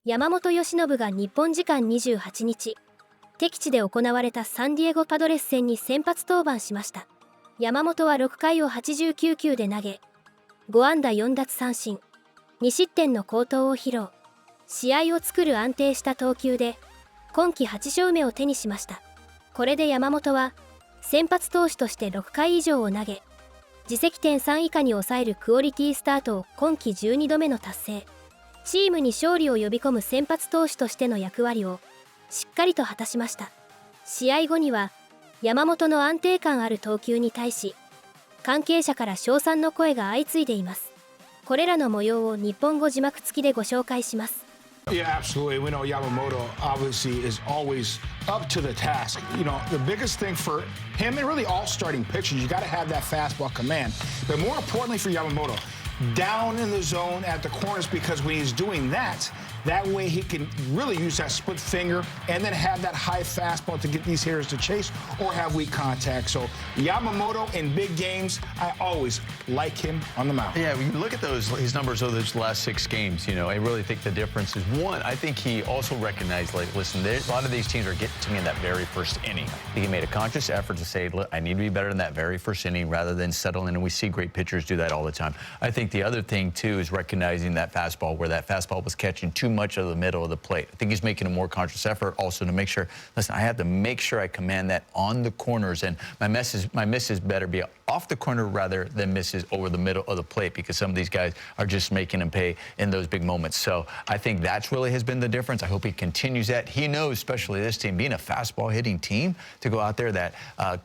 山本由伸が日本時間28日、敵地で行われたサンディエゴパドレス戦に先発登板しました。山本は6回を89球で投げ、5安打4奪三振、2失点の好投を披露。試合を作る安定した投球で、今季8勝目を手にしました。これで山本は、先発投手として6回以上を投げ、自責点3以下に抑えるクオリティスタートを今季12度目の達成。チームに勝利を呼び込む先発投手としての役割をしっかりと果たしました。試合後には山本の安定感ある投球に対し関係者から称賛の声が相次いでいます。これらの模様を日本語字幕付きでご紹介します。Yeah, absolutely. We know Yamamoto obviously is always up to the task. You know, the biggest thing for him and really all starting pitchers, you got to have that fastball command. But more importantly for Yamamoto, down in the zone at the corners, because when he's doing that, that way he can really use that split finger and then have that high fastball to get these hitters to chase or have weak contact. So Yamamoto in big games, I always like him on the mound. Yeah, when you look at his numbers over those last 6 games, you know, I really think the difference is, one, I think he also recognized, like, listen, a lot of these teams are getting to me in that very first inning. I think he made a conscious effort to say, look, I need to be better in that very first inning rather than settle in, and we see great pitchers do that all the time. I think the other thing, too, is recognizing that fastball, where that fastball was catching too much of the middle of the plate. I think he's making a more conscious effort also to make sure, listen, I have to make sure I command that on the corners, and my misses better be off the corner rather than misses over the middle of the plate, because some of these guys are just making them pay in those big moments. So I think that's really has been the difference. I hope he continues that. He knows, especially this team, being a fastball hitting team, to go out there, that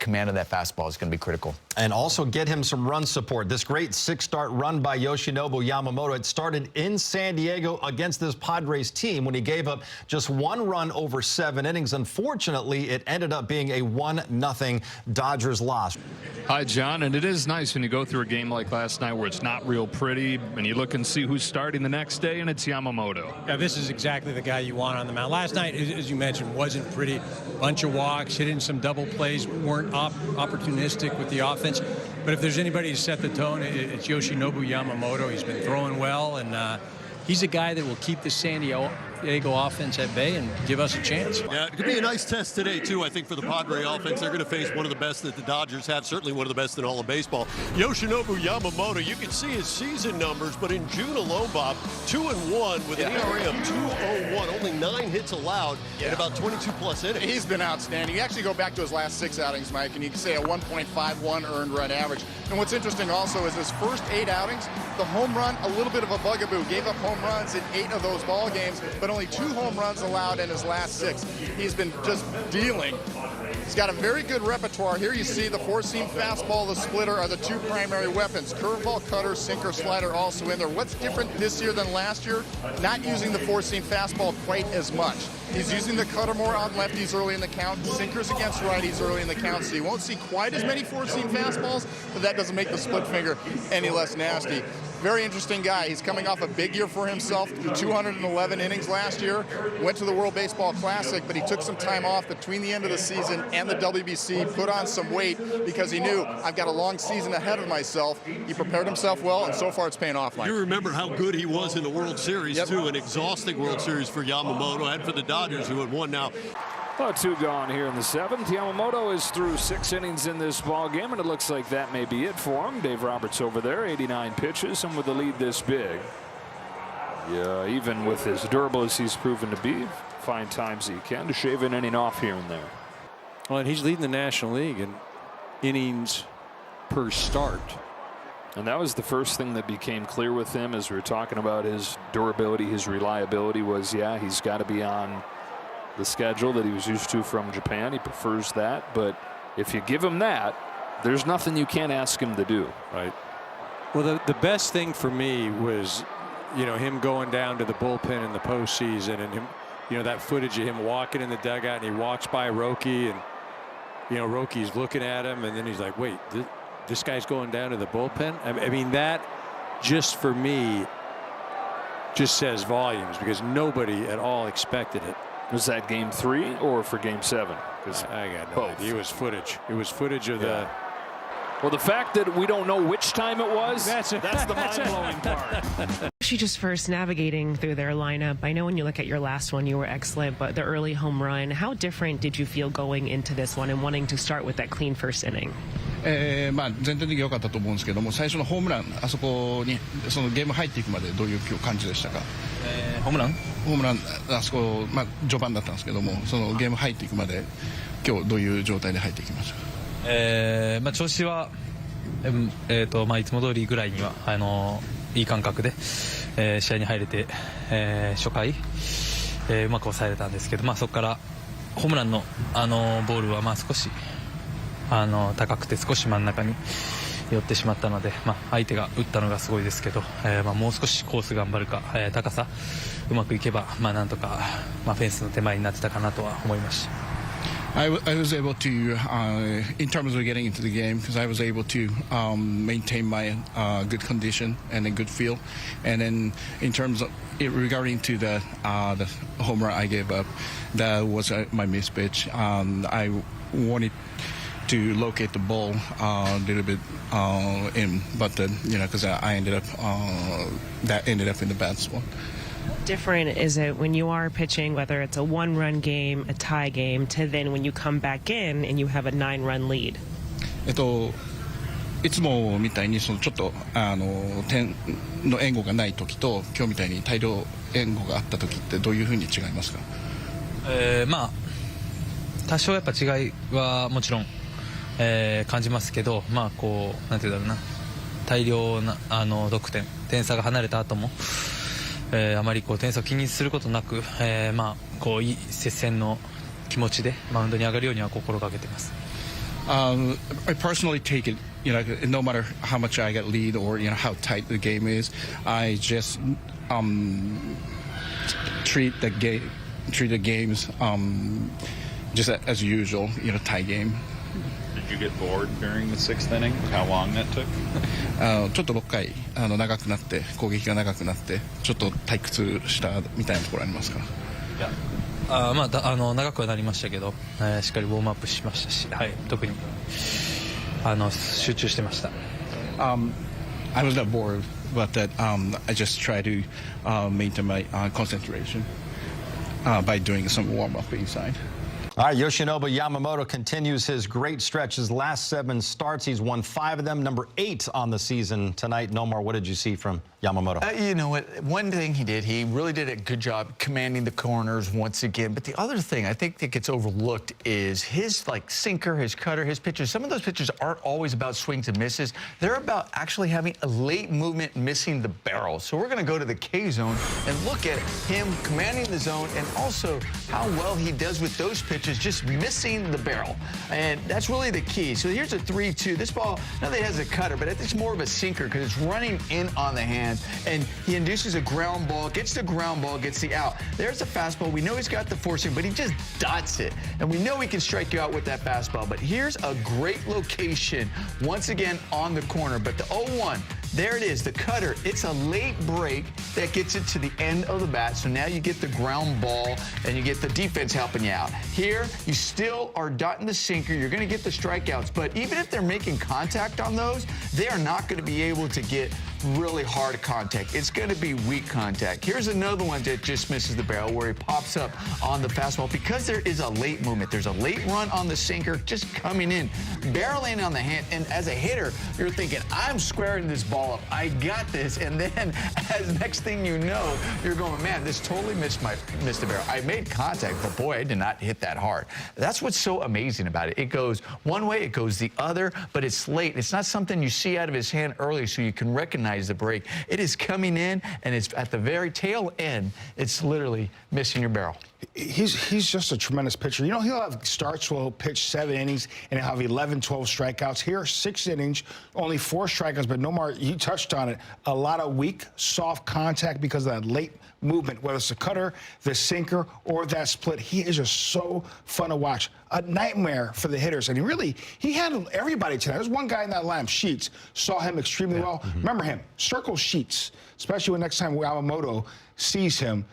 command of that fastball is going to be critical. And also get him some run support. This great 6-start run by Yoshinobu Yamamoto, it started in San Diego against this Padres team when he gave up just 1 run over 7 innings. Unfortunately, it ended up being a 1-0 Dodgers loss. Hi, John, and it is nice when you go through a game like last night where it's not real pretty and you look and see who's starting the next day, and it's Yamamoto. Yeah, this is exactly the guy you want on the mound. Last night, as you mentioned, wasn't pretty. Bunch of walks, hitting some double plays, weren't opportunistic with the offense. But if there's anybody to set the tone, it's Yoshinobu Yamamoto. He's been throwing well, and he's a guy that will keep the San Diego offense at bay and give us a chance. Yeah, it could be a nice test today, too, I think, for the Padre offense. They're going to face one of the best that the Dodgers have, certainly one of the best in all of baseball. Yoshinobu Yamamoto, you can see his season numbers, but in June alone, Bob, 2-1 with an ERA of 2.01, only 9 hits allowed in about 22-plus innings. He's been outstanding. You actually go back to his last 6 outings, Mike, and you can say a 1.51 earned run average. And what's interesting also is his first 8 outings, the home run, a little bit of a bugaboo. Gave up home runs in 8 of those ball games, but only 2 home runs allowed in his last 6. He's been just dealing. He's got a very good repertoire. Here you see the 4-seam fastball, the splitter are the 2 primary weapons. Curveball, cutter, sinker, slider also in there. What's different this year than last year? Not using the 4-seam fastball quite as much. He's using the cutter more on lefties early in the count, sinkers against righties early in the count, so you won't see quite as many 4-seam fastballs, but that doesn't make the split finger any less nasty. Very interesting guy. He's coming off a big year for himself, 211 innings last year, went to the World Baseball Classic, but he took some time off between the end of the season and the WBC, put on some weight because he knew, I've got a long season ahead of myself. He prepared himself well, and so far it's paying off, Mike. You remember how good he was in the World Series, too, an exhausting World Series for Yamamoto and for the Dodgers, who had won now. 2 gone here in the 7th. Yamamoto is through 6 innings in this ball game, and it looks like that may be it for him. Dave Roberts over there, 89 pitches, and with a lead this big. Yeah, even with as durable as he's proven to be, find times he can to shave an inning off here and there. Well, and he's leading the National League in innings per start. And that was the first thing that became clear with him as we were talking about his durability, his reliability was, yeah, he's got to be on the schedule that he was used to from Japan. He prefers that, but if you give him that, there's nothing you can't ask him to do. Right. Well, the best thing for me was, you know, him going down to the bullpen in the postseason, and him, you know, that footage of him walking in the dugout, and he walks by Roki, and, you know, Roki's looking at him, and then he's like, wait, this guy's going down to the bullpen? I mean, that just for me just says volumes, because nobody at all expected it. Was that game 3 or for game 7? I got no idea. It was footage. It was footage of Well, the fact that we don't know which time it was, that's the mind-blowing part. She just first navigating through their lineup. I know when you look at your last one, you were excellent, but the early home run, how different did you feel going into this one and wanting to start with that clean first inning? まあ全体的に良かったと思うんですけども、最初のホームラン、あそこにそのゲーム入っていくまでどういう感じでしたか？ホームラン、あそこ、まあ、序盤だったんですけども、そのゲーム入っていくまで今日どういう状態で入っていきましたか？まあ、調子は、まあ、いつも通りぐらいにはいい感覚で、試合に入れて、初回、うまく抑えれたんですけど、まあ、そこからホームランの、ボールはまあ少し高くて少し真ん中に寄ってしまったので、まあ、相手が打ったのがすごいですけど、まあ、もう少しコース頑張るか、高さうまくいけば、まあ、なんとか、まあ、フェンスの手前になってたかなとは思いました。I was able to, in terms of getting into the game, because I was able to maintain my good condition and a good feel. And then in terms of regarding to the home run I gave up, that was my miss pitch. I wanted to locate the ball a little bit in, but you know, because I ended up that ended up in the bad spot. Different is it when you are pitching, whether it's a one-run game, a tie game, to then when you come back in and you have a 9-run lead? いつもみたいにそのちょっと点の援護がない時と今日みたいに大量援護があった時ってどういうふうに違いますか？まあ多少やっぱ違いはもちろん、感じますけど、まあこうなんていうんだろうな、大量な得点、点差が離れた後も。あまりこう点差を気にすることなく、まあこういい接戦の気持ちでマウンドに上がるようには心がけています。I personally take it, you know, no matter how much I get lead or you know how tight the game is, I just treat the games just as usual, you know, tie game. Did you get bored during the sixth inning? How long that took? ちょっと6回長くなって攻撃が長くなってちょっと退屈したみたいなところありますか？まあ長くはなりましたけど、しっかりウォームアップしましたし、はい、特に集中してました。I was not bored, but that I just try to maintain my concentration by doing some warm up inside. All right, Yoshinobu Yamamoto continues his great stretch. His last 7 starts, he's won 5 of them, number 8 on the season tonight. Nomar, what did you see from Yamamoto? You know what? One thing he did, he really did a good job commanding the corners once again. But the other thing I think that gets overlooked is his sinker, his cutter, his pitches. Some of those pitches aren't always about swings and misses. They're about actually having a late movement, missing the barrel. So we're going to go to the K zone and look at him commanding the zone and also how well he does with those pitches, just missing the barrel. And that's really the key. So here's a 3-2. This ball, now that it has a cutter, but it's more of a sinker because it's running in on the hand. And he induces a ground ball, gets the ground ball, gets the out. There's the fastball. We know he's got the forcing, but he just dots it. And we know he can strike you out with that fastball. But here's a great location, once again, on the corner. But the 0-1, there it is, the cutter. It's a late break that gets it to the end of the bat. So now you get the ground ball and you get the defense helping you out. Here, you still are dotting the sinker. You're going to get the strikeouts. But even if they're making contact on those, they are not going to be able to get really hard contact. It's going to be weak contact. Here's another one that just misses the barrel where he pops up on the fastball because there is a late movement. There's a late run on the sinker just coming in, barreling on the hand. And as a hitter, you're thinking, I'm squaring this ball up. I got this. And then as next thing you know, you're going, man, this totally missed the barrel. I made contact, but boy, I did not hit that hard. That's what's so amazing about it. It goes one way, it goes the other, but it's late. It's not something you see out of his hand early so you can recognize the break. It is coming in, and it's at the very tail end. It's literally missing your barrel. He's just a tremendous pitcher. You know, he'll have starts where he'll pitch 7 innings and he'll have 11, 12 strikeouts. Here, 6 innings, only 4 strikeouts. But Nomar, you touched on it. A lot of weak, soft contact because of that late movement, whether it's the cutter, the sinker, or that split. He is just so fun to watch. A nightmare for the hitters. And he handled everybody tonight. There's one guy in that lineup, Sheets, saw him extremely well. Remember him, circle Sheets, especially when next time Yamamoto sees him.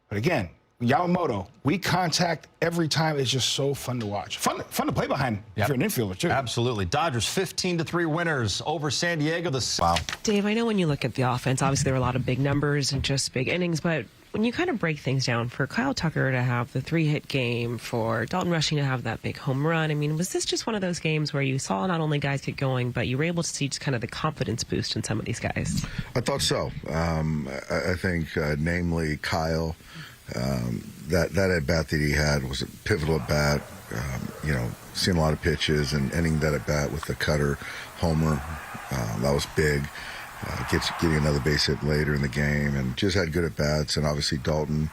But again, Yamamoto, we contact every time. It's just so fun to watch. Fun to play behind if you're an infielder, too. Absolutely. Dodgers 15-3 winners over San Diego. Wow. Dave, I know when you look at the offense, obviously there were a lot of big numbers and just big innings, but when you kind of break things down, for Kyle Tucker to have the 3-hit game, for Dalton Rushing to have that big home run, I mean, was this just one of those games where you saw not only guys get going, but you were able to see just kind of the confidence boost in some of these guys? I thought so. I think, namely, Kyle, that at-bat that he had was a pivotal at-bat. Seeing a lot of pitches and ending that at-bat with the cutter homer, that was big. Getting another base hit later in the game, and just had good at-bats. And obviously Dalton,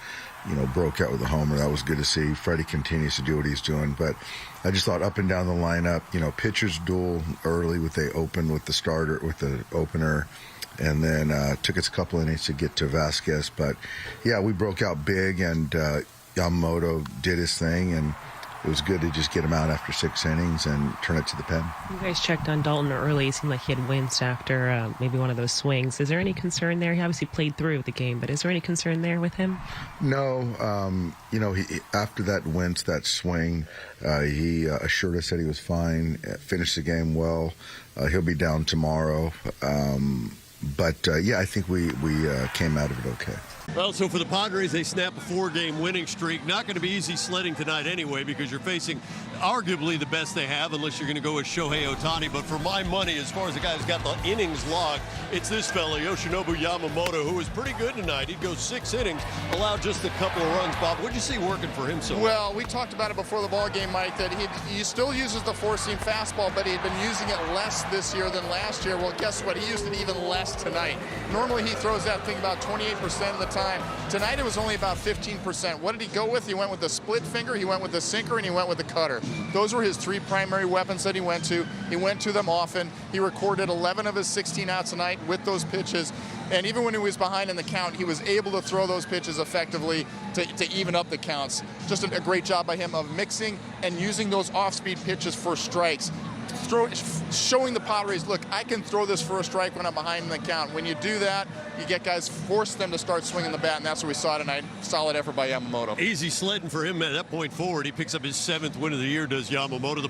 broke out with a homer. That was good to see. Freddie continues to do what he's doing. But I just thought up and down the lineup, pitchers duel early they opened with the starter, with the opener, and then took us a couple innings to get to Vasquez. But, yeah, we broke out big, and Yamamoto did his thing, and it was good to just get him out after 6 innings and turn it to the pen. You guys checked on Dalton early. It seemed like he had winced after maybe one of those swings. Is there any concern there? He obviously played through the game, but is there any concern there with him? No. He after that wince, that swing, he assured us that he was fine, finished the game well. He'll be down tomorrow. I think we came out of it okay. Well, so for the Padres, they snap a 4-game winning streak. Not going to be easy sledding tonight anyway, because you're facing arguably the best they have, unless you're going to go with Shohei Ohtani. But for my money, as far as the guy who's got the innings logged, it's this fella, Yoshinobu Yamamoto, who was pretty good tonight. He'd go 6 innings, allowed just a couple of runs. Bob, what'd you see working for him so well? Well, we talked about it before the ball game, Mike, that he still uses the 4-seam fastball, but he'd been using it less this year than last year. Well, guess what? He used it even less tonight. Normally, he throws that thing about 28% of the time. Tonight, it was only about 15%. What did he go with? He went with the split finger, he went with the sinker, and he went with the cutter. Those were his 3 primary weapons that he went to. He went to them often. He recorded 11 of his 16 outs tonight with those pitches. And even when he was behind in the count, he was able to throw those pitches effectively to even up the counts. Just a great job by him of mixing and using those off-speed pitches for strikes. Showing the Padres, look, I can throw this for a strike when I'm behind in the count. When you do that, you get guys, force them to start swinging the bat, and that's what we saw tonight. Solid effort by Yamamoto. Easy sledding for him at that point forward. He picks up his 7th win of the year, does Yamamoto.